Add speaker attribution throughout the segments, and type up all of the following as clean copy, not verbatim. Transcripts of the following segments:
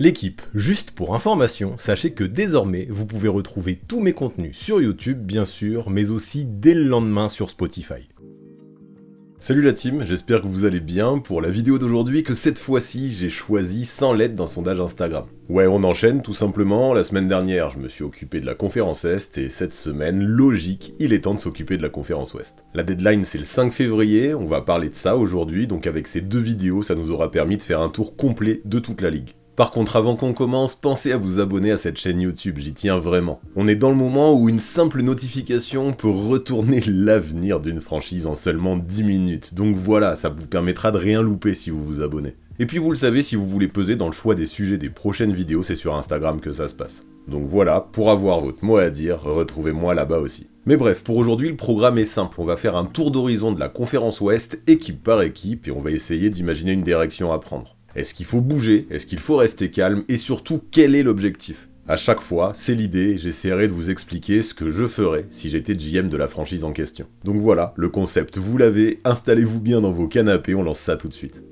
Speaker 1: L'équipe, juste pour information, sachez que désormais, vous pouvez retrouver tous mes contenus sur YouTube, bien sûr, mais aussi dès le lendemain sur Spotify. Salut la team, j'espère que vous allez bien. Pour la vidéo d'aujourd'hui, que cette fois-ci, j'ai choisi sans l'aide d'un sondage Instagram. Ouais, on enchaîne tout simplement. La semaine dernière, je me suis occupé de la conférence Est, et cette semaine, logique, il est temps de s'occuper de la conférence Ouest. La deadline, c'est le 5 février, on va parler de ça aujourd'hui, donc avec ces deux vidéos, ça nous aura permis de faire un tour complet de toute la ligue. Par contre, avant qu'on commence, pensez à vous abonner à cette chaîne YouTube, j'y tiens vraiment. On est dans le moment où une simple notification peut retourner l'avenir d'une franchise en seulement 10 minutes, donc voilà, ça vous permettra de rien louper si vous vous abonnez. Et puis vous le savez, si vous voulez peser dans le choix des sujets des prochaines vidéos, c'est sur Instagram que ça se passe. Donc voilà, pour avoir votre mot à dire, retrouvez-moi là-bas aussi. Mais bref, pour aujourd'hui, le programme est simple, on va faire un tour d'horizon de la conférence Ouest, équipe par équipe, et on va essayer d'imaginer une direction à prendre. Est-ce qu'il faut bouger? Est-ce qu'il faut rester calme? Et surtout, quel est l'objectif? À chaque fois, c'est l'idée, j'essaierai de vous expliquer ce que je ferais si j'étais GM de la franchise en question. Donc voilà, le concept, vous l'avez, installez-vous bien dans vos canapés, on lance ça tout de suite.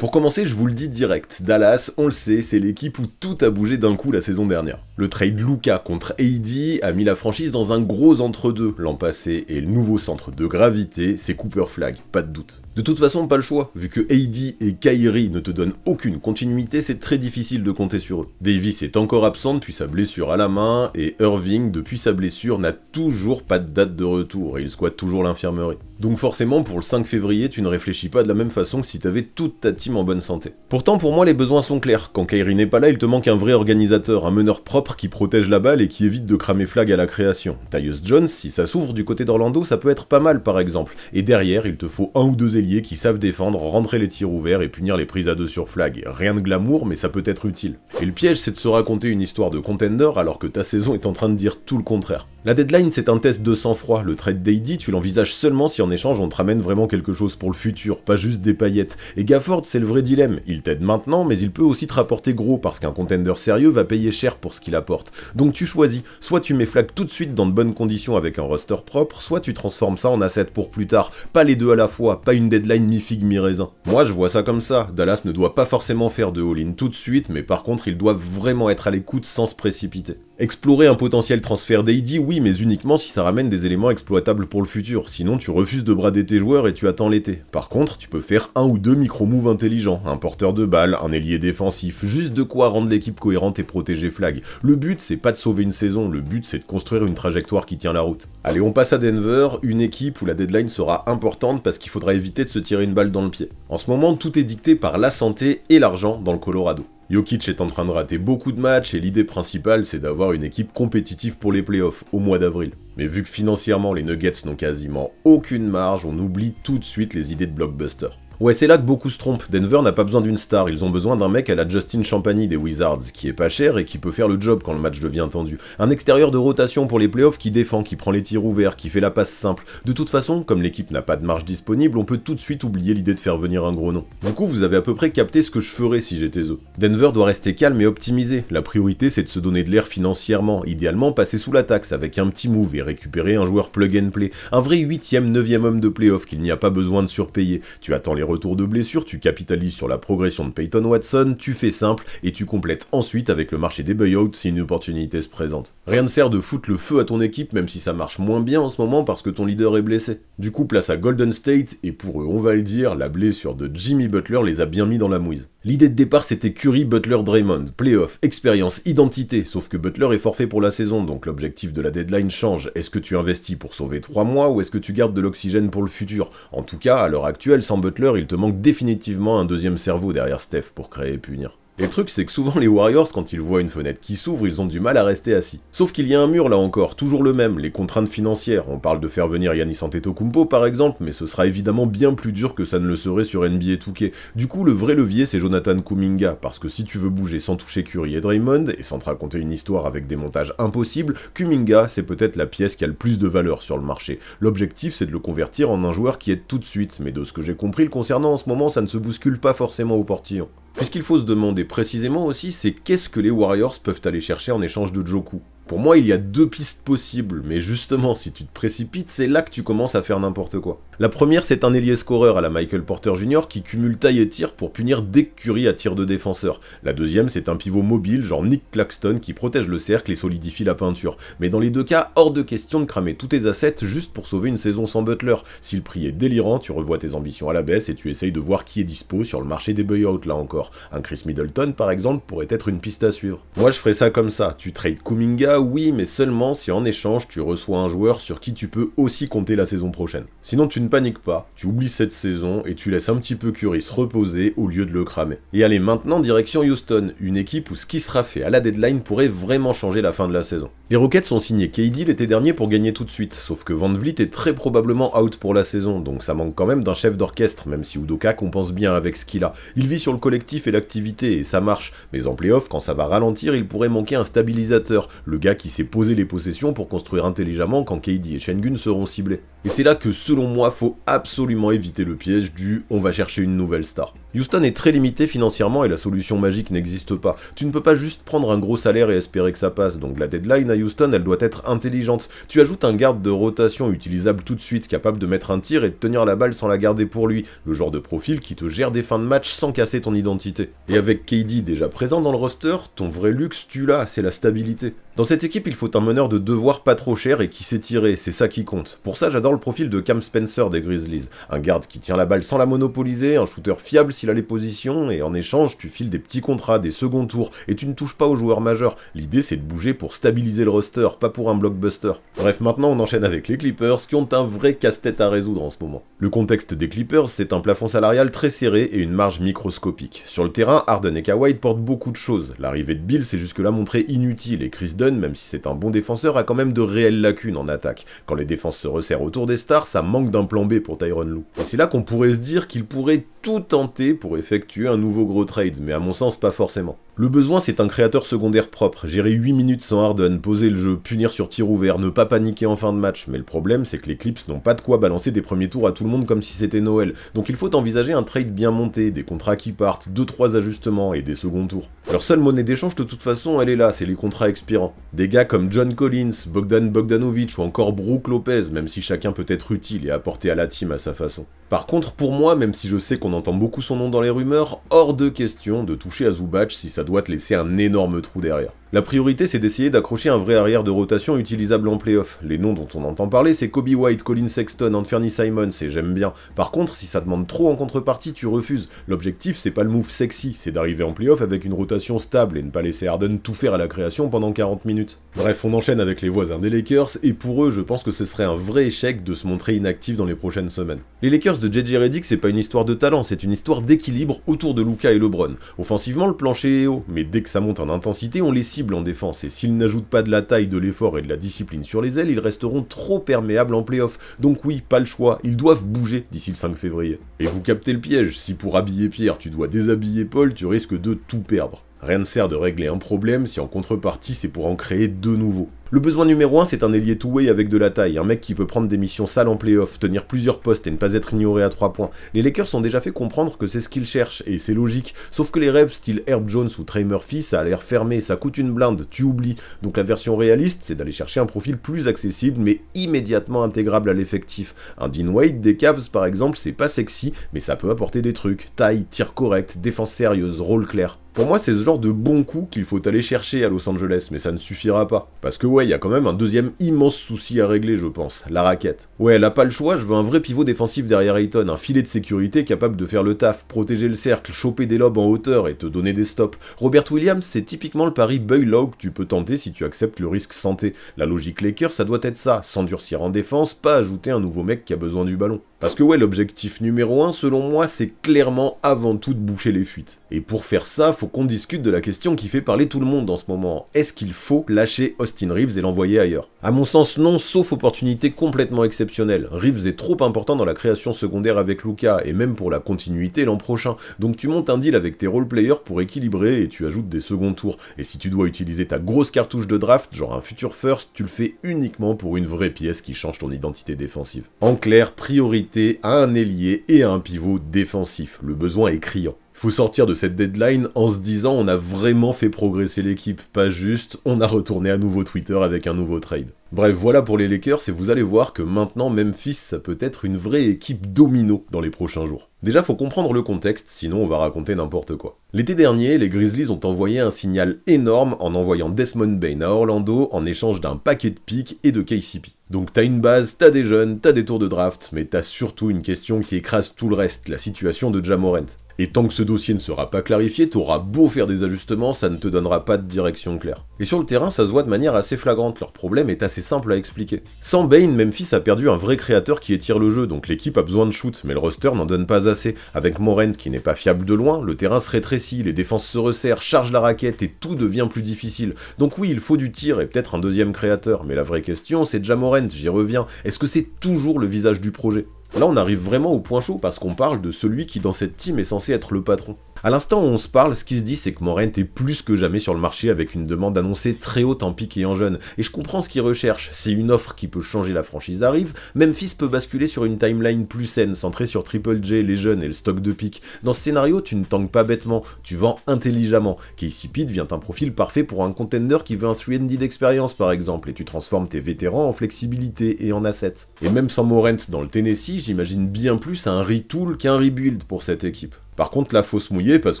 Speaker 1: Pour commencer, je vous le dis direct, Dallas, on le sait, c'est l'équipe où tout a bougé d'un coup la saison dernière. Le trade Luka contre AD a mis la franchise dans un gros entre-deux l'an passé, et le nouveau centre de gravité, c'est Cooper Flagg, pas de doute. De toute façon, pas le choix, vu que AD et Kyrie ne te donnent aucune continuité, c'est très difficile de compter sur eux. Davis est encore absent depuis sa blessure à la main, et Irving, depuis sa blessure, n'a toujours pas de date de retour, et il squatte toujours l'infirmerie. Donc forcément, pour le 5 février, tu ne réfléchis pas de la même façon que si t'avais toute ta team en bonne santé. Pourtant, pour moi, les besoins sont clairs. Quand Kyrie n'est pas là, il te manque un vrai organisateur, un meneur propre qui protège la balle et qui évite de cramer Flagg à la création. Tyus Jones, si ça s'ouvre du côté d'Orlando, ça peut être pas mal par exemple. Et derrière, il te faut un ou deux ailiers qui savent défendre, rentrer les tirs ouverts et punir les prises à deux sur Flagg. Rien de glamour, mais ça peut être utile. Et le piège, c'est de se raconter une histoire de contender alors que ta saison est en train de dire tout le contraire. La deadline, c'est un test de sang-froid. Le trade d'AD, tu l'envisages seulement si en échange on te ramène vraiment quelque chose pour le futur, pas juste des paillettes. Et Gafford, c'est le vrai dilemme. Il t'aide maintenant, mais il peut aussi te rapporter gros parce qu'un contender sérieux va payer cher pour ce qu'il apporte. Donc tu choisis. Soit tu mets Flagg tout de suite dans de bonnes conditions avec un roster propre, soit tu transformes ça en asset pour plus tard. Pas les deux à la fois, pas une deadline mi-figue mi-raisin. Moi, je vois ça comme ça. Dallas ne doit pas forcément faire de all-in tout de suite, mais par contre, ils doivent vraiment être à l'écoute sans se précipiter. Explorer un potentiel transfert d'AD, oui, mais uniquement si ça ramène des éléments exploitables pour le futur, sinon tu refuses de brader tes joueurs et tu attends l'été. Par contre, tu peux faire un ou deux micro-moves intelligents, un porteur de balle, un ailier défensif, juste de quoi rendre l'équipe cohérente et protéger Flagg. Le but, c'est pas de sauver une saison, le but c'est de construire une trajectoire qui tient la route. Allez, on passe à Denver, une équipe où la deadline sera importante parce qu'il faudra éviter de se tirer une balle dans le pied. En ce moment, tout est dicté par la santé et l'argent dans le Colorado. Jokic est en train de rater beaucoup de matchs et l'idée principale c'est d'avoir une équipe compétitive pour les playoffs au mois d'avril. Mais vu que financièrement les Nuggets n'ont quasiment aucune marge, on oublie tout de suite les idées de blockbuster. Ouais, c'est là que beaucoup se trompent. Denver n'a pas besoin d'une star, ils ont besoin d'un mec à la Justin Champagny des Wizards, qui est pas cher et qui peut faire le job quand le match devient tendu. Un extérieur de rotation pour les playoffs qui défend, qui prend les tirs ouverts, qui fait la passe simple. De toute façon, comme l'équipe n'a pas de marge disponible, on peut tout de suite oublier l'idée de faire venir un gros nom. Du coup, vous avez à peu près capté ce que je ferais si j'étais eux. Denver doit rester calme et optimisé. La priorité, c'est de se donner de l'air financièrement, idéalement passer sous la taxe avec un petit move et récupérer un joueur plug and play. Un vrai 8ème, 9ème homme de playoff qu'il n'y a pas besoin de surpayer. Tu attends les retours de blessure, tu capitalises sur la progression de Peyton Watson, tu fais simple et tu complètes ensuite avec le marché des buyouts si une opportunité se présente. Rien ne sert de foutre le feu à ton équipe même si ça marche moins bien en ce moment parce que ton leader est blessé. Du coup, place à Golden State et pour eux, on va le dire, la blessure de Jimmy Butler les a bien mis dans la mouise. L'idée de départ c'était Curry, Butler, Draymond, playoff, expérience, identité, sauf que Butler est forfait pour la saison donc l'objectif de la deadline change. Est-ce que tu investis pour sauver 3 mois ou est-ce que tu gardes de l'oxygène pour le futur? En tout cas, à l'heure actuelle, sans Butler, il te manque définitivement un deuxième cerveau derrière Steph pour créer et punir. Et le truc, c'est que souvent les Warriors, quand ils voient une fenêtre qui s'ouvre, ils ont du mal à rester assis. Sauf qu'il y a un mur là encore, toujours le même, les contraintes financières. On parle de faire venir Giannis Antetokounmpo par exemple, mais ce sera évidemment bien plus dur que ça ne le serait sur NBA 2K. Du coup, le vrai levier, c'est Jonathan Kuminga, parce que si tu veux bouger sans toucher Curry et Draymond, et sans te raconter une histoire avec des montages impossibles, Kuminga, c'est peut-être la pièce qui a le plus de valeur sur le marché. L'objectif, c'est de le convertir en un joueur qui aide tout de suite, mais de ce que j'ai compris le concernant en ce moment, ça ne se bouscule pas forcément au portillon. Puisqu'il faut se demander précisément aussi, c'est qu'est-ce que les Warriors peuvent aller chercher en échange de Joku. Pour moi, il y a deux pistes possibles, mais justement, si tu te précipites, c'est là que tu commences à faire n'importe quoi. La première, c'est un ailier scoreur à la Michael Porter Jr. qui cumule taille et tir pour punir dès que Curry attire de défenseur. La deuxième, c'est un pivot mobile, genre Nick Claxton, qui protège le cercle et solidifie la peinture. Mais dans les deux cas, hors de question de cramer tous tes assets juste pour sauver une saison sans Butler. Si le prix est délirant, tu revois tes ambitions à la baisse et tu essayes de voir qui est dispo sur le marché des buyouts là encore. Un Chris Middleton, par exemple, pourrait être une piste à suivre. Moi, je ferais ça comme ça. Tu trades Kuminga, oui, mais seulement si en échange tu reçois un joueur sur qui tu peux aussi compter la saison prochaine. Sinon tu ne paniques pas, tu oublies cette saison et tu laisses un petit peu Curry se reposer au lieu de le cramer. Et allez maintenant direction Houston, une équipe où ce qui sera fait à la deadline pourrait vraiment changer la fin de la saison. Les Rockets ont signé KD l'été dernier pour gagner tout de suite, sauf que Van Vliet est très probablement out pour la saison, donc ça manque quand même d'un chef d'orchestre, même si Udoka compense bien avec ce qu'il a. Il vit sur le collectif et l'activité, et ça marche, mais en play-off, quand ça va ralentir, il pourrait manquer un stabilisateur, le gars qui sait poser les possessions pour construire intelligemment quand KD et Şengün seront ciblés. Et c'est là que selon moi, faut absolument éviter le piège du « on va chercher une nouvelle star ». Houston est très limité financièrement et la solution magique n'existe pas. Tu ne peux pas juste prendre un gros salaire et espérer que ça passe, donc la deadline à Houston, elle doit être intelligente. Tu ajoutes un garde de rotation utilisable tout de suite, capable de mettre un tir et de tenir la balle sans la garder pour lui, le genre de profil qui te gère des fins de match sans casser ton identité. Et avec KD déjà présent dans le roster, ton vrai luxe, tu l'as, c'est la stabilité. Dans cette équipe, il faut un meneur de devoir pas trop cher et qui sait tirer, c'est ça qui compte. Pour ça, j'adore le profil de Cam Spencer des Grizzlies. Un garde qui tient la balle sans la monopoliser, un shooter fiable s'il a les positions, et en échange, tu files des petits contrats, des seconds tours, et tu ne touches pas aux joueurs majeurs. L'idée, c'est de bouger pour stabiliser le roster, pas pour un blockbuster. Bref, maintenant, on enchaîne avec les Clippers, qui ont un vrai casse-tête à résoudre en ce moment. Le contexte des Clippers, c'est un plafond salarial très serré et une marge microscopique. Sur le terrain, Harden et Kawhi portent beaucoup de choses. L'arrivée de Bill s'est jusque-là montrée inutile, et Chris Dunn, même si c'est un bon défenseur, a quand même de réelles lacunes en attaque. Quand les défenses se resserrent autour des stars, ça manque d'un plan B pour Tyronn Lue. Et c'est là qu'on pourrait se dire qu'il pourrait tout tenter pour effectuer un nouveau gros trade, mais à mon sens pas forcément. Le besoin, c'est un créateur secondaire propre, gérer 8 minutes sans Harden, poser le jeu, punir sur tir ouvert, ne pas paniquer en fin de match, mais le problème, c'est que les Clips n'ont pas de quoi balancer des premiers tours à tout le monde comme si c'était Noël, donc il faut envisager un trade bien monté, des contrats qui partent, 2-3 ajustements et des seconds tours. Leur seule monnaie d'échange de toute façon, elle est là, c'est les contrats expirants. Des gars comme John Collins, Bogdan Bogdanovic ou encore Brook Lopez, même si chacun peut être utile et apporter à la team à sa façon. Par contre, pour moi, même si je sais qu'on entend beaucoup son nom dans les rumeurs, hors de question de toucher à Zubac si ça doit te laisser un énorme trou derrière. La priorité, c'est d'essayer d'accrocher un vrai arrière de rotation utilisable en playoff. Les noms dont on entend parler, c'est Kobe White, Colin Sexton, Anthony Simons, et j'aime bien. Par contre, si ça demande trop en contrepartie, tu refuses. L'objectif, c'est pas le move sexy, c'est d'arriver en playoff avec une rotation stable et ne pas laisser Harden tout faire à la création pendant 40 minutes. Bref, on enchaîne avec les voisins des Lakers, et pour eux, je pense que ce serait un vrai échec de se montrer inactifs dans les prochaines semaines. Les Lakers de JJ Redick, c'est pas une histoire de talent, c'est une histoire d'équilibre autour de Luka et LeBron. Offensivement, le plancher est haut, mais dès que ça monte en intensité, on les cible en défense, et s'ils n'ajoutent pas de la taille, de l'effort et de la discipline sur les ailes, ils resteront trop perméables en play-off. Donc oui, pas le choix, ils doivent bouger d'ici le 5 février. Et vous captez le piège, si pour habiller Pierre tu dois déshabiller Paul, tu risques de tout perdre. Rien ne sert de régler un problème si en contrepartie c'est pour en créer deux nouveaux. Le besoin numéro 1, c'est un ailier two-way avec de la taille, un mec qui peut prendre des missions sales en play-off, tenir plusieurs postes et ne pas être ignoré à 3 points. Les Lakers ont déjà fait comprendre que c'est ce qu'ils cherchent, et c'est logique, sauf que les rêves style Herb Jones ou Trey Murphy, ça a l'air fermé, ça coûte une blinde, tu oublies. Donc la version réaliste, c'est d'aller chercher un profil plus accessible, mais immédiatement intégrable à l'effectif. Un Dean Wade des Cavs par exemple, c'est pas sexy, mais ça peut apporter des trucs, taille, tir correct, défense sérieuse, rôle clair. Pour moi, c'est ce genre de bon coup qu'il faut aller chercher à Los Angeles, mais ça ne suffira pas. Parce que ouais, il y a quand même un deuxième immense souci à régler, je pense, la raquette. Ouais, elle a pas le choix, je veux un vrai pivot défensif derrière Ayton, un filet de sécurité capable de faire le taf, protéger le cercle, choper des lobes en hauteur et te donner des stops. Robert Williams, c'est typiquement le pari buy low que tu peux tenter si tu acceptes le risque santé. La logique Lakers, ça doit être ça, s'endurcir en défense, pas ajouter un nouveau mec qui a besoin du ballon. Parce que ouais, l'objectif numéro 1, selon moi, c'est clairement avant tout de boucher les fuites. Et pour faire ça, faut qu'on discute de la question qui fait parler tout le monde en ce moment. Est-ce qu'il faut lâcher Austin Reeves et l'envoyer ailleurs? À mon sens, non, sauf opportunité complètement exceptionnelle. Reeves est trop important dans la création secondaire avec Luka, et même pour la continuité l'an prochain. Donc tu montes un deal avec tes role-players pour équilibrer, et tu ajoutes des seconds tours. Et si tu dois utiliser ta grosse cartouche de draft, genre un futur first, tu le fais uniquement pour une vraie pièce qui change ton identité défensive. En clair, priorité à un ailier et à un pivot défensif. Le besoin est criant. Faut sortir de cette deadline en se disant on a vraiment fait progresser l'équipe, pas juste on a retourné à nouveau Twitter avec un nouveau trade. Bref, voilà pour les Lakers et vous allez voir que maintenant Memphis ça peut être une vraie équipe domino dans les prochains jours. Déjà faut comprendre le contexte, sinon on va raconter n'importe quoi. L'été dernier, les Grizzlies ont envoyé un signal énorme en envoyant Desmond Bane à Orlando en échange d'un paquet de picks et de KCP. Donc t'as une base, t'as des jeunes, t'as des tours de draft, mais t'as surtout une question qui écrase tout le reste, la situation de Ja Morant. Et tant que ce dossier ne sera pas clarifié, t'auras beau faire des ajustements, ça ne te donnera pas de direction claire. Et sur le terrain, ça se voit de manière assez flagrante, leur problème est assez simple à expliquer. Sans Bane, Memphis a perdu un vrai créateur qui étire le jeu, donc l'équipe a besoin de shoot, mais le roster n'en donne pas assez. Avec Morant qui n'est pas fiable de loin, le terrain se rétrécit, les défenses se resserrent, chargent la raquette et tout devient plus difficile. Donc oui, il faut du tir et peut-être un deuxième créateur, mais la vraie question c'est Ja Morant, j'y reviens, est-ce que c'est toujours le visage du projet ? Là on arrive vraiment au point chaud parce qu'on parle de celui qui dans cette team est censé être le patron. À l'instant où on se parle, ce qui se dit c'est que Morant est plus que jamais sur le marché avec une demande annoncée très haute en pick et en jeune, et je comprends ce qu'il recherche, si une offre qui peut changer la franchise arrive, Memphis peut basculer sur une timeline plus saine, centrée sur Triple J, les jeunes et le stock de pick. Dans ce scénario, tu ne tankes pas bêtement, tu vends intelligemment. KCP devient un profil parfait pour un contender qui veut un 3&D d'expérience par exemple, et tu transformes tes vétérans en flexibilité et en assets. Et même sans Morant dans le Tennessee, j'imagine bien plus un retool qu'un rebuild pour cette équipe. Par contre, là, faut se mouiller parce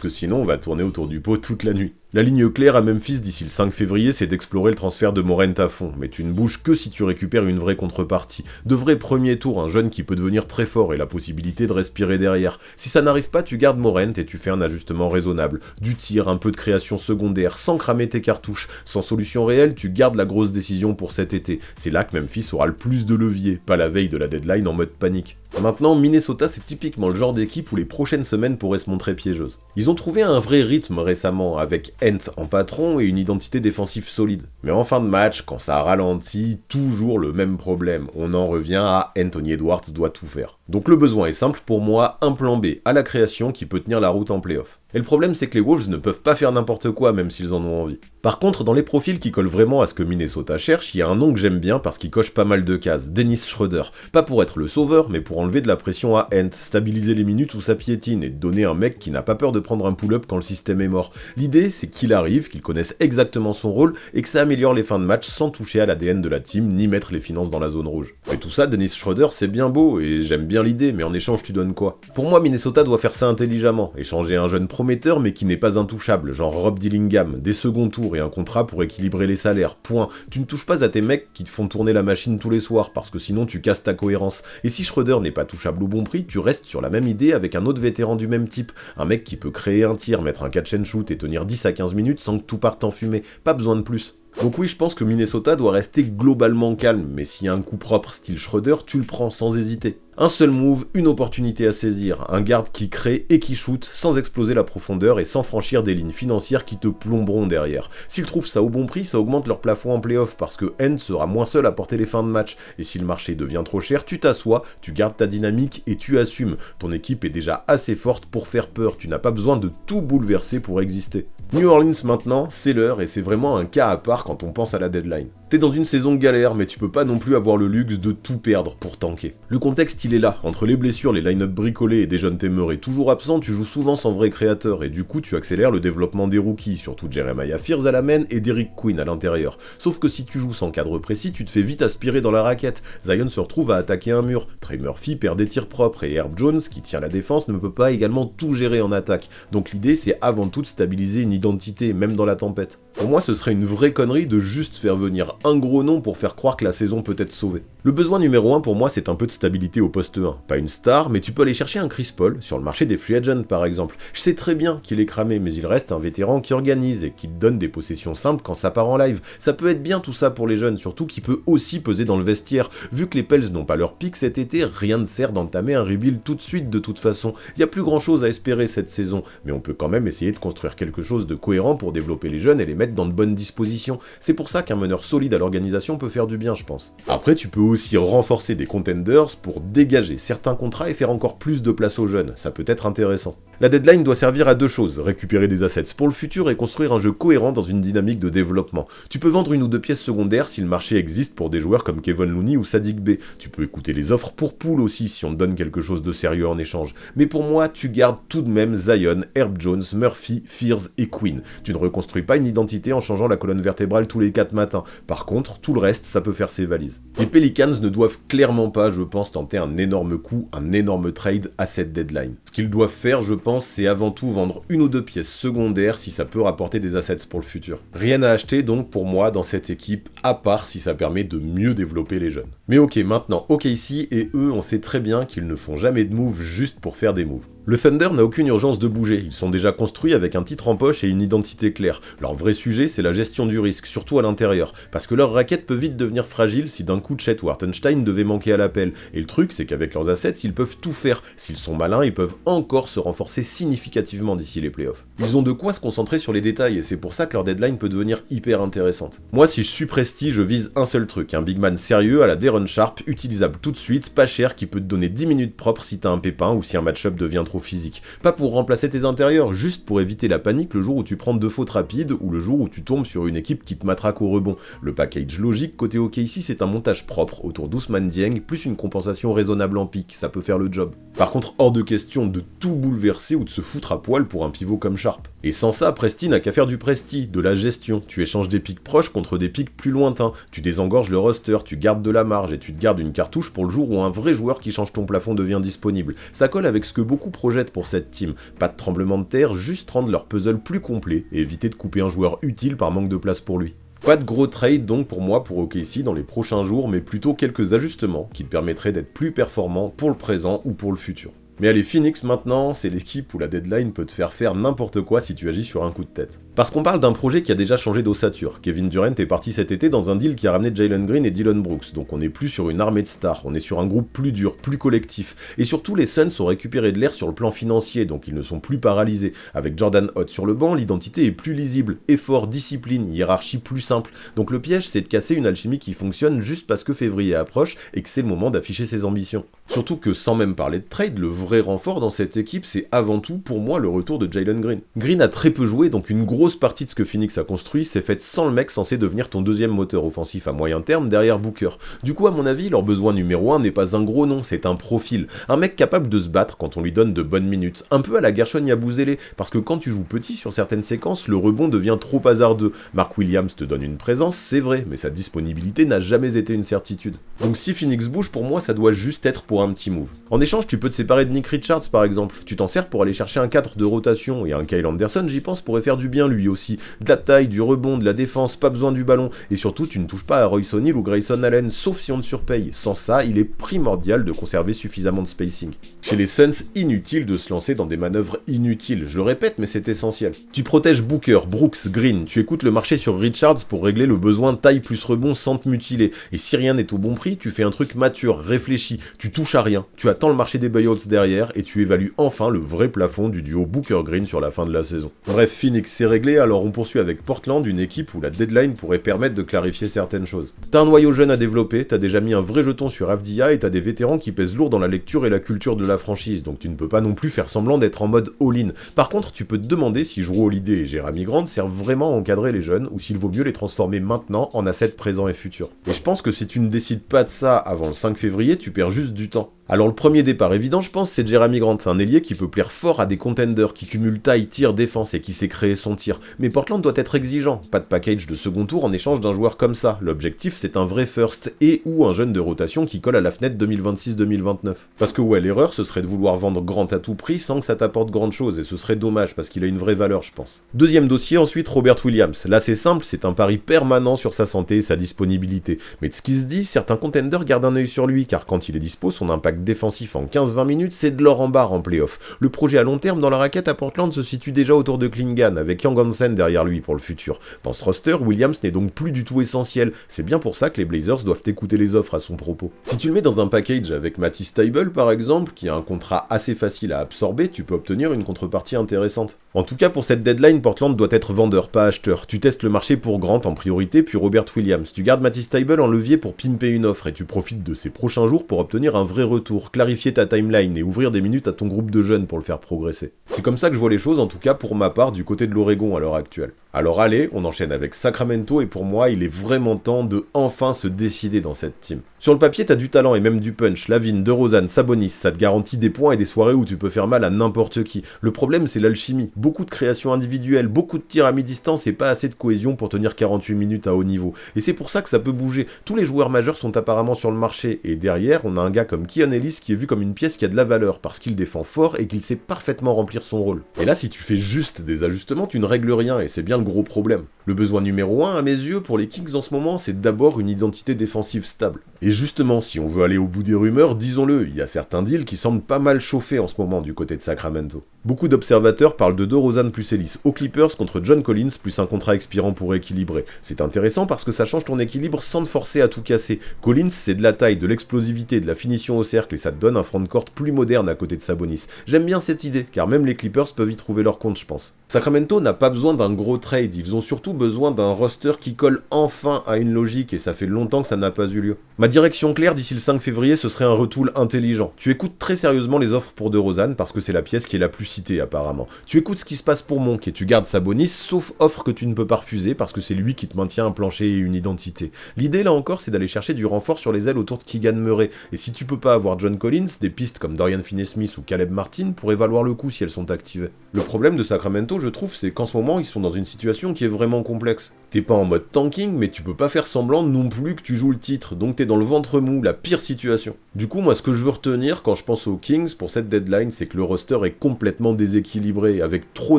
Speaker 1: que sinon on va tourner autour du pot toute la nuit. La ligne claire à Memphis d'ici le 5 février, c'est d'explorer le transfert de Morant à fond, mais tu ne bouges que si tu récupères une vraie contrepartie. De vrais premiers tours, un jeune qui peut devenir très fort et la possibilité de respirer derrière. Si ça n'arrive pas, tu gardes Morant et tu fais un ajustement raisonnable. Du tir, un peu de création secondaire, sans cramer tes cartouches. Sans solution réelle, tu gardes la grosse décision pour cet été. C'est là que Memphis aura le plus de levier, pas la veille de la deadline en mode panique. Maintenant, Minnesota, c'est typiquement le genre d'équipe où les prochaines semaines pourraient se montrer piégeuses. Ils ont trouvé un vrai rythme récemment, avec Ant en patron et une identité défensive solide. Mais en fin de match, quand ça ralentit, toujours le même problème. On en revient à Anthony Edwards doit tout faire. Donc le besoin est simple pour moi, un plan B à la création qui peut tenir la route en playoff. Et le problème c'est que les Wolves ne peuvent pas faire n'importe quoi même s'ils en ont envie. Par contre, dans les profils qui collent vraiment à ce que Minnesota cherche, il y a un nom que j'aime bien parce qu'il coche pas mal de cases, Dennis Schroeder. Pas pour être le sauveur, mais pour enlever de la pression à Ant, stabiliser les minutes où ça piétine et donner un mec qui n'a pas peur de prendre un pull-up quand le système est mort. L'idée c'est qu'il arrive, qu'il connaisse exactement son rôle et que ça améliore les fins de match sans toucher à l'ADN de la team ni mettre les finances dans la zone rouge. Et tout ça, Dennis Schroeder c'est bien beau et j'aime bien l'idée, mais en échange tu donnes quoi? Pour moi, Minnesota doit faire ça intelligemment, échanger un jeune prometteur mais qui n'est pas intouchable, genre Rob Dillingham, des seconds tours et un contrat pour équilibrer les salaires, point. Tu ne touches pas à tes mecs qui te font tourner la machine tous les soirs, parce que sinon tu casses ta cohérence. Et si Schroeder n'est pas touchable au bon prix, tu restes sur la même idée avec un autre vétéran du même type, un mec qui peut créer un tir, mettre un catch and shoot et tenir 10 à 15 minutes sans que tout parte en fumée, pas besoin de plus. Donc oui, je pense que Minnesota doit rester globalement calme, mais s'il y a un coup propre style Schroeder, tu le prends sans hésiter. Un seul move, une opportunité à saisir, un garde qui crée et qui shoot sans exploser la profondeur et sans franchir des lignes financières qui te plomberont derrière. S'ils trouvent ça au bon prix, ça augmente leur plafond en playoff parce que N sera moins seul à porter les fins de match. Et si le marché devient trop cher, tu t'assois, tu gardes ta dynamique et tu assumes. Ton équipe est déjà assez forte pour faire peur, tu n'as pas besoin de tout bouleverser pour exister. New Orleans maintenant, c'est l'heure et c'est vraiment un cas à part quand on pense à la deadline. T'es dans une saison galère, mais tu peux pas non plus avoir le luxe de tout perdre pour tanker. Le contexte il est là, entre les blessures, les line-up bricolés et des jeunes téméraires toujours absents, tu joues souvent sans vrai créateur, et du coup tu accélères le développement des rookies, surtout Jeremiah Fears à la main et Derrick Queen à l'intérieur. Sauf que si tu joues sans cadre précis, tu te fais vite aspirer dans la raquette. Zion se retrouve à attaquer un mur, Trey Murphy perd des tirs propres, et Herb Jones, qui tient la défense, ne peut pas également tout gérer en attaque. Donc l'idée c'est avant tout de stabiliser une identité, même dans la tempête. Pour moi ce serait une vraie connerie de juste faire venir un gros nom pour faire croire que la saison peut être sauvée. Le besoin numéro 1 pour moi, c'est un peu de stabilité au poste 1. Pas une star, mais tu peux aller chercher un Chris Paul sur le marché des free agents par exemple. Je sais très bien qu'il est cramé, mais il reste un vétéran qui organise et qui te donne des possessions simples quand ça part en live. Ça peut être bien tout ça pour les jeunes, surtout qu'il peut aussi peser dans le vestiaire. Vu que les Pels n'ont pas leur pic cet été, rien ne sert d'entamer un rebuild tout de suite de toute façon. Il n'y a plus grand chose à espérer cette saison, mais on peut quand même essayer de construire quelque chose de cohérent pour développer les jeunes et les mettre dans de bonnes dispositions. C'est pour ça qu'un meneur solide à l'organisation peut faire du bien, je pense. Après, tu peux aussi renforcer des contenders pour dégager certains contrats et faire encore plus de place aux jeunes, ça peut être intéressant. La deadline doit servir à deux choses, récupérer des assets pour le futur et construire un jeu cohérent dans une dynamique de développement. Tu peux vendre une ou deux pièces secondaires si le marché existe pour des joueurs comme Kevon Looney ou Saddiq Bey. Tu peux écouter les offres pour pool aussi si on te donne quelque chose de sérieux en échange. Mais pour moi, tu gardes tout de même Zion, Herb Jones, Murphy, Fears et Queen. Tu ne reconstruis pas une identité en changeant la colonne vertébrale tous les 4 matins. Par contre, tout le reste, ça peut faire ses valises. Les Pelicans ne doivent clairement pas, je pense, tenter un énorme coup, un énorme trade à cette deadline. Ce qu'ils doivent faire, je pense, c'est avant tout vendre une ou deux pièces secondaires si ça peut rapporter des assets pour le futur. Rien à acheter donc pour moi dans cette équipe, à part si ça permet de mieux développer les jeunes. Mais ok, maintenant OKC et eux, on sait très bien qu'ils ne font jamais de moves juste pour faire des moves. Le Thunder n'a aucune urgence de bouger, ils sont déjà construits avec un titre en poche et une identité claire. Leur vrai sujet, c'est la gestion du risque, surtout à l'intérieur, parce que leur raquette peut vite devenir fragile si d'un coup Chet ou Hartenstein devait manquer à l'appel. Et le truc, c'est qu'avec leurs assets, ils peuvent tout faire. S'ils sont malins, ils peuvent encore se renforcer significativement d'ici les playoffs. Ils ont de quoi se concentrer sur les détails, et c'est pour ça que leur deadline peut devenir hyper intéressante. Moi, si je suis Presti, je vise un seul truc, un big man sérieux à la De'Ron Sharp, utilisable tout de suite, pas cher, qui peut te donner 10 minutes propres si t'as un pépin ou si un match-up devient trop physique. Pas pour remplacer tes intérieurs, juste pour éviter la panique le jour où tu prends 2 fautes rapides ou le jour où tu tombes sur une équipe qui te matraque au rebond. Le package logique côté OKC, c'est un montage propre autour d'Ousmane Dieng plus une compensation raisonnable en pique, ça peut faire le job. Par contre, hors de question de tout bouleverser ou de se foutre à poil pour un pivot comme Sharp. Et sans ça, Presti n'a qu'à faire du Presti, de la gestion. Tu échanges des pics proches contre des pics plus lointains, tu désengorges le roster, tu gardes de la marge et tu te gardes une cartouche pour le jour où un vrai joueur qui change ton plafond devient disponible. Ça colle avec ce que beaucoup projettent pour cette team. Pas de tremblement de terre, juste rendre leur puzzle plus complet et éviter de couper un joueur utile par manque de place pour lui. Pas de gros trade donc pour moi pour OKC dans les prochains jours, mais plutôt quelques ajustements qui te permettraient d'être plus performant pour le présent ou pour le futur. Mais allez, Phoenix maintenant, c'est l'équipe où la deadline peut te faire n'importe quoi si tu agis sur un coup de tête. Parce qu'on parle d'un projet qui a déjà changé d'ossature. Kevin Durant est parti cet été dans un deal qui a ramené Jalen Green et Dillon Brooks, donc on n'est plus sur une armée de stars, on est sur un groupe plus dur, plus collectif. Et surtout, les Suns ont récupéré de l'air sur le plan financier, donc ils ne sont plus paralysés. Avec Jordan Hott sur le banc, l'identité est plus lisible, effort, discipline, hiérarchie plus simple. Donc le piège, c'est de casser une alchimie qui fonctionne juste parce que février approche et que c'est le moment d'afficher ses ambitions. Surtout que sans même parler de trade, le vrai renfort dans cette équipe, c'est avant tout pour moi le retour de Jalen Green. Green a très peu joué, donc une grosse partie de ce que Phoenix a construit s'est faite sans le mec censé devenir ton deuxième moteur offensif à moyen terme derrière Booker. Du coup, à mon avis, leur besoin numéro 1 n'est pas un gros nom, c'est un profil. Un mec capable de se battre quand on lui donne de bonnes minutes. Un peu à la Gershon Yabusele, parce que quand tu joues petit sur certaines séquences, le rebond devient trop hasardeux. Mark Williams te donne une présence, c'est vrai, mais sa disponibilité n'a jamais été une certitude. Donc si Phoenix bouge, pour moi, ça doit juste être pour un petit move. En échange, tu peux te séparer de Nick Richards par exemple. Tu t'en sers pour aller chercher un 4 de rotation, et un Kyle Anderson, j'y pense, pourrait faire du bien lui aussi. De la taille, du rebond, de la défense, pas besoin du ballon, et surtout tu ne touches pas à Royce O'Neal ou Grayson Allen, sauf si on te surpaye. Sans ça, il est primordial de conserver suffisamment de spacing. Chez les Suns, inutile de se lancer dans des manœuvres inutiles, je le répète, mais c'est essentiel. Tu protèges Booker, Brooks, Green, tu écoutes le marché sur Richards pour régler le besoin taille plus rebond sans te mutiler, et si rien n'est au bon prix, tu fais un truc mature, réfléchi, tu touches à rien, tu attends le marché des buyouts derrière, et tu évalues enfin le vrai plafond du duo Booker-Green sur la fin de la saison. Bref, Phoenix c'est réglé, alors on poursuit avec Portland, une équipe où la deadline pourrait permettre de clarifier certaines choses. T'as un noyau jeune à développer, t'as déjà mis un vrai jeton sur Avdia et t'as des vétérans qui pèsent lourd dans la lecture et la culture de la franchise, donc tu ne peux pas non plus faire semblant d'être en mode all-in. Par contre, tu peux te demander si Jrue Holiday et Jeremy Grant servent vraiment à encadrer les jeunes, ou s'il vaut mieux les transformer maintenant en assets présents et futurs. Et je pense que si tu ne décides pas de ça avant le 5 février, tu perds juste du temps. Alors le premier départ évident, je pense, c'est Jeremy Grant, un ailier qui peut plaire fort à des contenders, qui cumule taille, tir, défense et qui sait créer son tir. Mais Portland doit être exigeant, pas de package de second tour en échange d'un joueur comme ça. L'objectif c'est un vrai first et ou un jeune de rotation qui colle à la fenêtre 2026-2029. Parce que ouais, l'erreur ce serait de vouloir vendre Grant à tout prix sans que ça t'apporte grande chose et ce serait dommage parce qu'il a une vraie valeur je pense. Deuxième dossier ensuite, Robert Williams. Là c'est simple, c'est un pari permanent sur sa santé et sa disponibilité. Mais de ce qui se dit, certains contenders gardent un œil sur lui car quand il est dispo, son impact défensif en 15-20 minutes, c'est de l'or en barre en playoff. Le projet à long terme dans la raquette à Portland se situe déjà autour de Klingan, avec Young Hansen derrière lui pour le futur. Dans ce roster, Williams n'est donc plus du tout essentiel. C'est bien pour ça que les Blazers doivent écouter les offres à son propos. Si tu le mets dans un package avec Matisse Thybulle par exemple, qui a un contrat assez facile à absorber, tu peux obtenir une contrepartie intéressante. En tout cas pour cette deadline, Portland doit être vendeur, pas acheteur. Tu testes le marché pour Grant en priorité, puis Robert Williams. Tu gardes Matisse Thybulle en levier pour pimper une offre et tu profites de ces prochains jours pour obtenir un vrai retour, clarifier ta timeline et ouvrir des minutes à ton groupe de jeunes pour le faire progresser. C'est comme ça que je vois les choses, en tout cas pour ma part, du côté de l'Oregon à l'heure actuelle. Alors allez, on enchaîne avec Sacramento et pour moi, il est vraiment temps de enfin se décider dans cette team. Sur le papier, t'as du talent et même du punch, Lavine, DeRozan, Sabonis, ça te garantit des points et des soirées où tu peux faire mal à n'importe qui. Le problème, c'est l'alchimie. Beaucoup de création individuelle, beaucoup de tirs à mi-distance et pas assez de cohésion pour tenir 48 minutes à haut niveau. Et c'est pour ça que ça peut bouger. Tous les joueurs majeurs sont apparemment sur le marché et derrière, on a un gars comme Keon Ellis qui est vu comme une pièce qui a de la valeur parce qu'il défend fort et qu'il sait parfaitement remplir son rôle. Et là, si tu fais juste des ajustements, tu ne règles rien et c'est bien le gros problème. Le besoin numéro 1, à mes yeux, pour les Kings en ce moment, c'est d'abord une identité défensive stable. Et justement, si on veut aller au bout des rumeurs, disons-le, il y a certains deals qui semblent pas mal chauffer en ce moment du côté de Sacramento. Beaucoup d'observateurs parlent de DeRozan plus Ellis aux Clippers contre John Collins plus un contrat expirant pour équilibrer. C'est intéressant parce que ça change ton équilibre sans te forcer à tout casser. Collins, c'est de la taille, de l'explosivité, de la finition au cercle et ça te donne un frontcourt plus moderne à côté de Sabonis. J'aime bien cette idée, car même les Clippers peuvent y trouver leur compte, je pense. Sacramento n'a pas besoin d'un gros trade, ils ont surtout besoin d'un roster qui colle enfin à une logique et ça fait longtemps que ça n'a pas eu lieu. Ma direction claire d'ici le 5 février, ce serait un retool intelligent. Tu écoutes très sérieusement les offres pour DeRozan parce que c'est la pièce qui est la plus citée apparemment. Tu écoutes ce qui se passe pour Monk et tu gardes Sabonis, sauf offre que tu ne peux pas refuser parce que c'est lui qui te maintient un plancher et une identité. L'idée là encore, c'est d'aller chercher du renfort sur les ailes autour de Keegan Murray. Et si tu peux pas avoir John Collins, des pistes comme Dorian Finney-Smith ou Caleb Martin pourraient valoir le coup si elles sont activées. Le problème de Sacramento, je trouve, c'est qu'en ce moment, ils sont dans une situation qui est vraiment complexe. T'es pas en mode tanking, mais tu peux pas faire semblant non plus que tu joues le titre, donc t'es dans le ventre mou, la pire situation. Du coup, moi, ce que je veux retenir quand je pense aux Kings pour cette deadline, c'est que le roster est complètement déséquilibré, avec trop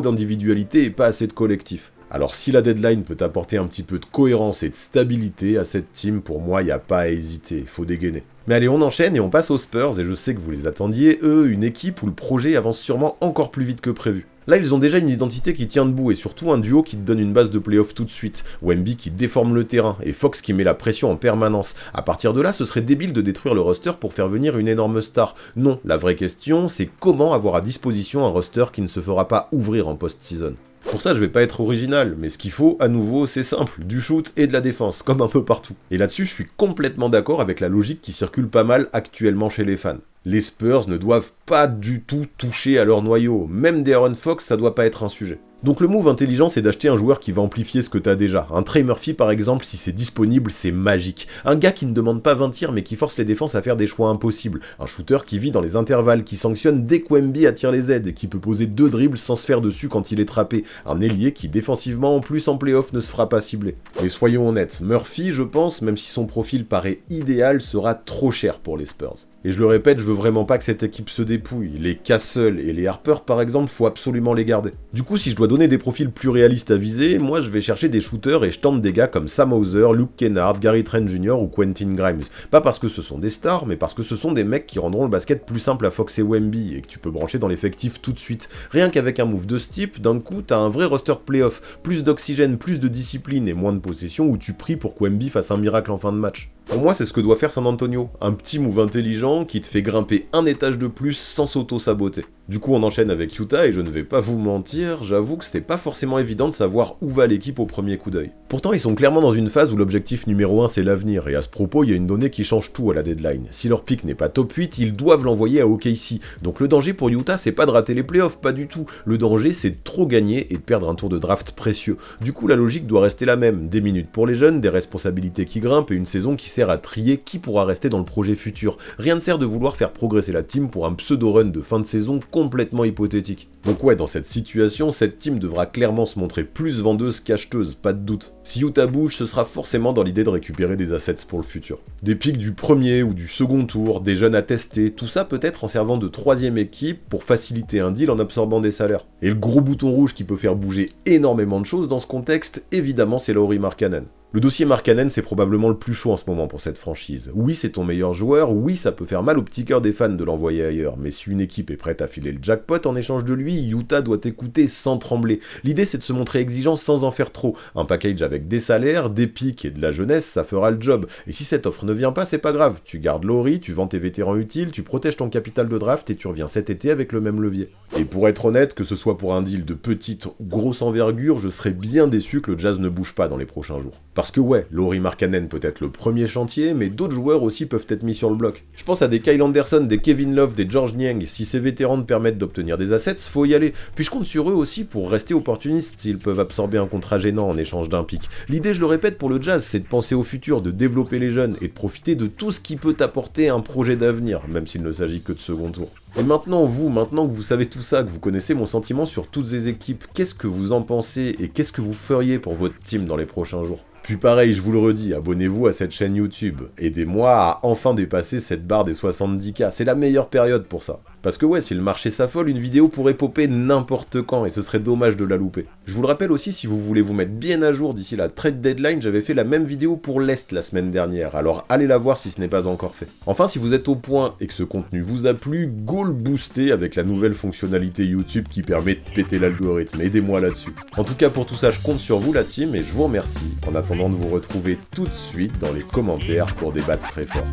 Speaker 1: d'individualité et pas assez de collectif. Alors si la deadline peut apporter un petit peu de cohérence et de stabilité à cette team, pour moi, y a pas à hésiter, il faut dégainer. Mais allez, on enchaîne et on passe aux Spurs, et je sais que vous les attendiez, eux, une équipe où le projet avance sûrement encore plus vite que prévu. Là, ils ont déjà une identité qui tient debout, et surtout un duo qui te donne une base de play-off tout de suite. Wemby qui déforme le terrain, et Fox qui met la pression en permanence. À partir de là, ce serait débile de détruire le roster pour faire venir une énorme star. Non, la vraie question, c'est comment avoir à disposition un roster qui ne se fera pas ouvrir en post-season. Pour ça, je vais pas être original, mais ce qu'il faut, à nouveau, c'est simple, du shoot et de la défense, comme un peu partout. Et là-dessus, je suis complètement d'accord avec la logique qui circule pas mal actuellement chez les fans. Les Spurs ne doivent pas du tout toucher à leur noyau, même De'Aaron Fox, ça doit pas être un sujet. Donc le move intelligent, c'est d'acheter un joueur qui va amplifier ce que t'as déjà. Un Trey Murphy par exemple, si c'est disponible, c'est magique. Un gars qui ne demande pas 20 tirs mais qui force les défenses à faire des choix impossibles. Un shooter qui vit dans les intervalles, qui sanctionne dès que Wemby attire les aides, et qui peut poser 2 dribbles sans se faire dessus quand il est trappé. Un ailier qui défensivement en plus en playoff ne se fera pas cibler. Mais soyons honnêtes, Murphy je pense, même si son profil paraît idéal, sera trop cher pour les Spurs. Et je le répète, je veux vraiment pas que cette équipe se dépouille. Les Castle et les Harper par exemple, faut absolument les garder. Du coup, si je dois donner des profils plus réalistes à viser, moi je vais chercher des shooters et je tente des gars comme Sam Hauser, Luke Kennard, Gary Trent Jr. ou Quentin Grimes. Pas parce que ce sont des stars, mais parce que ce sont des mecs qui rendront le basket plus simple à Fox et Wemby et que tu peux brancher dans l'effectif tout de suite. Rien qu'avec un move de ce type, d'un coup t'as un vrai roster playoff, plus d'oxygène, plus de discipline et moins de possession où tu pries pour que Wemby fasse un miracle en fin de match. Pour moi, c'est ce que doit faire San Antonio. Un petit move intelligent qui te fait grimper un étage de plus sans s'auto-saboter. Du coup on enchaîne avec Utah et je ne vais pas vous mentir, j'avoue que c'était pas forcément évident de savoir où va l'équipe au premier coup d'œil. Pourtant ils sont clairement dans une phase où l'objectif numéro 1 c'est l'avenir, et à ce propos il y a une donnée qui change tout à la deadline. Si leur pick n'est pas top 8, ils doivent l'envoyer à OKC. Donc le danger pour Utah c'est pas de rater les playoffs, pas du tout. Le danger c'est de trop gagner et de perdre un tour de draft précieux. Du coup la logique doit rester la même, des minutes pour les jeunes, des responsabilités qui grimpent et une saison qui sert à trier qui pourra rester dans le projet futur. Rien ne sert de vouloir faire progresser la team pour un pseudo-run de fin de saison complètement hypothétique. Donc ouais, dans cette situation, cette team devra clairement se montrer plus vendeuse qu'acheteuse, pas de doute. Si Utah bouge, ce sera forcément dans l'idée de récupérer des assets pour le futur. Des pics du premier ou du second tour, des jeunes à tester, tout ça peut-être en servant de troisième équipe pour faciliter un deal en absorbant des salaires. Et le gros bouton rouge qui peut faire bouger énormément de choses dans ce contexte, évidemment c'est Lauri Markkanen. Le dossier Markkanen, c'est probablement le plus chaud en ce moment pour cette franchise. Oui, c'est ton meilleur joueur, oui, ça peut faire mal au petit cœur des fans de l'envoyer ailleurs, mais si une équipe est prête à filer le jackpot en échange de lui, Utah doit écouter sans trembler. L'idée, c'est de se montrer exigeant sans en faire trop. Un package avec des salaires, des pics et de la jeunesse, ça fera le job. Et si cette offre ne vient pas, c'est pas grave. Tu gardes Lauri, tu vends tes vétérans utiles, tu protèges ton capital de draft et tu reviens cet été avec le même levier. Et pour être honnête, que ce soit pour un deal de petite ou grosse envergure, je serais bien déçu que le Jazz ne bouge pas dans les prochains jours. Parce que ouais, Lauri Markkanen peut être le premier chantier, mais d'autres joueurs aussi peuvent être mis sur le bloc. Je pense à des Kyle Anderson, des Kevin Love, des George Niang. Si ces vétérans te permettent d'obtenir des assets, faut y aller. Puis je compte sur eux aussi pour rester opportunistes s'ils peuvent absorber un contrat gênant en échange d'un pic. L'idée, je le répète pour le Jazz, c'est de penser au futur, de développer les jeunes et de profiter de tout ce qui peut apporter un projet d'avenir, même s'il ne s'agit que de second tour. Et maintenant que vous savez tout ça, que vous connaissez mon sentiment sur toutes ces équipes, qu'est-ce que vous en pensez et qu'est-ce que vous feriez pour votre team dans les prochains jours ? Puis pareil, je vous le redis, abonnez-vous à cette chaîne YouTube. Aidez-moi à enfin dépasser cette barre des 70K. C'est la meilleure période pour ça. Parce que ouais, si le marché s'affole, une vidéo pourrait popper n'importe quand et ce serait dommage de la louper. Je vous le rappelle aussi, si vous voulez vous mettre bien à jour d'ici la trade deadline, j'avais fait la même vidéo pour l'Est la semaine dernière, alors allez la voir si ce n'est pas encore fait. Enfin, si vous êtes au point et que ce contenu vous a plu, go le booster avec la nouvelle fonctionnalité YouTube qui permet de péter l'algorithme. Aidez-moi là-dessus. En tout cas, pour tout ça, je compte sur vous la team et je vous remercie en attendant de vous retrouver tout de suite dans les commentaires pour débattre très fort.